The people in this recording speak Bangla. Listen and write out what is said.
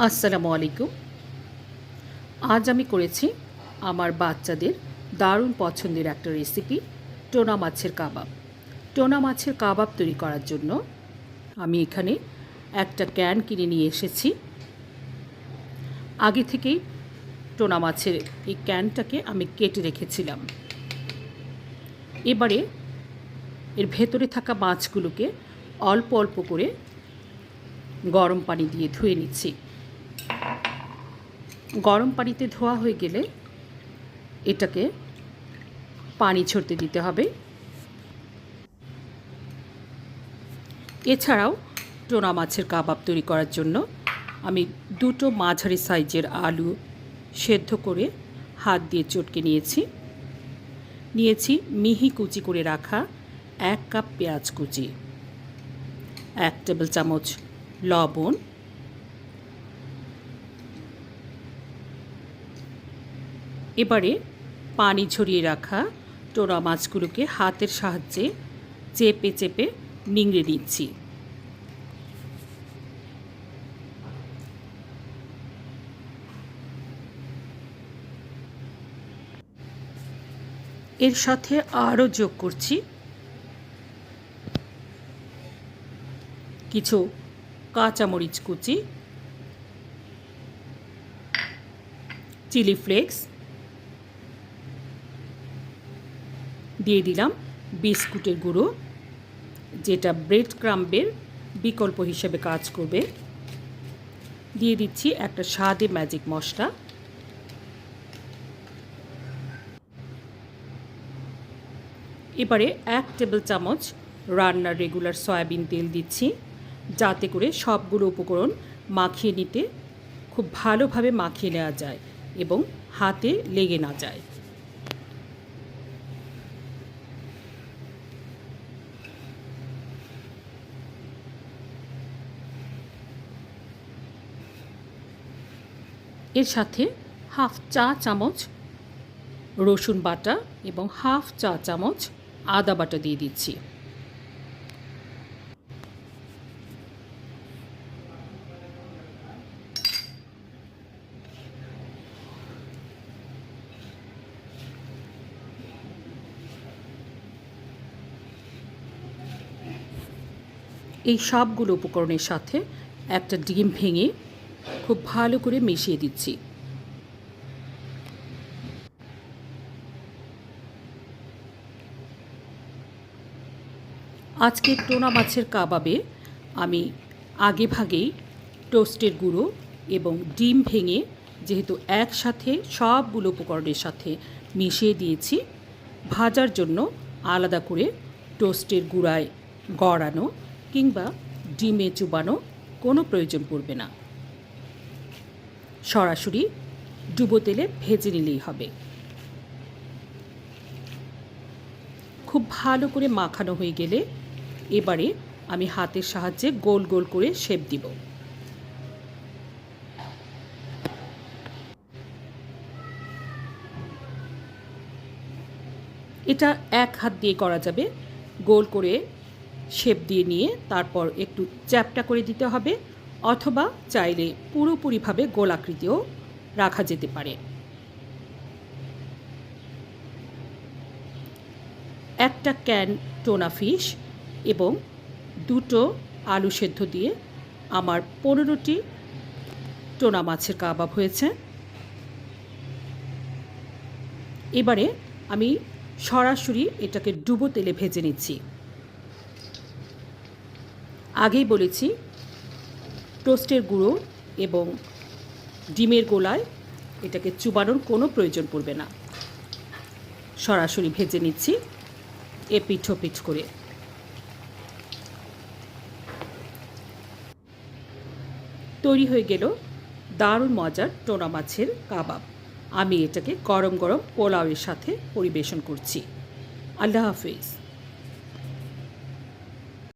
আসসালামু আলাইকুম। আজ আমি করেছি আমার বাচ্চাদের দারুণ পছন্দের একটা রেসিপি, টোনা মাছের কাবাব। টোনা মাছের কাবাব তৈরি করার জন্য আমি এখানে একটা ক্যান কিনে নিয়ে এসেছি। আগে থেকেই টোনা মাছের এই ক্যানটাকে আমি কেটে রেখেছিলাম। এবারে এর ভেতরে থাকা মাছগুলোকে অল্প অল্প করে গরম পানি দিয়ে ধুয়ে নিচ্ছি। গরম পানিতে ধোয়া হয়ে গেলে এটাকে পানি ঝরতে দিতে হবে। এছাড়াও টোনা মাছের কাবাব তৈরি করার জন্য আমি দুটো মাঝারি সাইজের আলু সেদ্ধ করে হাত দিয়ে চটকে নিয়েছি মিহি কুচি করে রাখা 1 কাপ পেঁয়াজ কুচি, 1 টেবিল চামচ লবণ, এবারে পানি ঝরিয়ে রাখা টোনা মাছগুলোকে হাতের সাহায্যে চেপে চেপে নিংড়ে নিচ্ছি। এর সাথে আরও যোগ করছি কিছু কাঁচামরিচ কুচি, চিলি ফ্লেক্স, দিয়ে দিলাম বিস্কুটের গুঁড়ো, যেটা ব্রেড ক্রাম্বের বিকল্প হিসেবে কাজ করবে। দিয়ে দিচ্ছি একটা স্বাদে ম্যাজিক মশলা। এবারে 1 টেবিল চামচ রান্নার রেগুলার সয়াবিন তেল দিচ্ছি, যাতে করে সবগুলো উপকরণ মাখিয়ে নিতে খুব ভালোভাবে মাখিয়ে নেওয়া যায় এবং হাতে লেগে না যায়। এর সাথে হাফ চা চামচ রসুন বাটা এবং হাফ চা চামচ আদা বাটা দিয়ে দিচ্ছি। এই সবগুলো উপকরণের সাথে একটা ডিম ভেঙে খুব ভালো করে মিশিয়ে দিচ্ছি। আজকে টোনা মাছের কাবাবে আমি আগে ভাগেই টোস্টের গুঁড়ো এবং ডিম ভেঙে যেহেতু একসাথে সবগুলো উপকরণের সাথে মিশিয়ে দিয়েছি, ভাজার জন্য আলাদা করে টোস্টের গুঁড়ায় গড়ানো কিংবা ডিমে চুবানো কোনো প্রয়োজন পড়বে না। সরাসরি ডুবো তেলে ভেজে নিলেই হবে। খুব ভালো করে মাখানো হয়ে গেলে এবারে আমি হাতের সাহায্যে গোল গোল করে শেপ দিব। এটা এক হাত দিয়ে করা যাবে। গোল করে শেপ দিয়ে নিয়ে তারপর একটু চ্যাপটা করে দিতে হবে, অথবা চাইলে পুরোপুরিভাবে গোলাকৃতিও রাখা যেতে পারে। একটা ক্যান টোনা ফিশ এবং দুটো আলু সেদ্ধ দিয়ে আমার 15টি টোনা মাছের কাবাব হয়েছে। এবারে আমি সরাসরি এটাকে ডুবো তেলে ভেজে নিচ্ছি। আগেই বলেছি টোস্টের গুঁড়ো এবং ডিমের গোলায় এটাকে চুবানোর কোনো প্রয়োজন পড়বে না। সরাসরি ভেজে নিচ্ছি এপিঠ ওপিঠ করে। তৈরি হয়ে গেল দারুণ মজার টোনা মাছের কাবাব। আমি এটাকে গরম গরম পোলাওয়ের সাথে পরিবেশন করছি। আল্লাহ হাফেজ।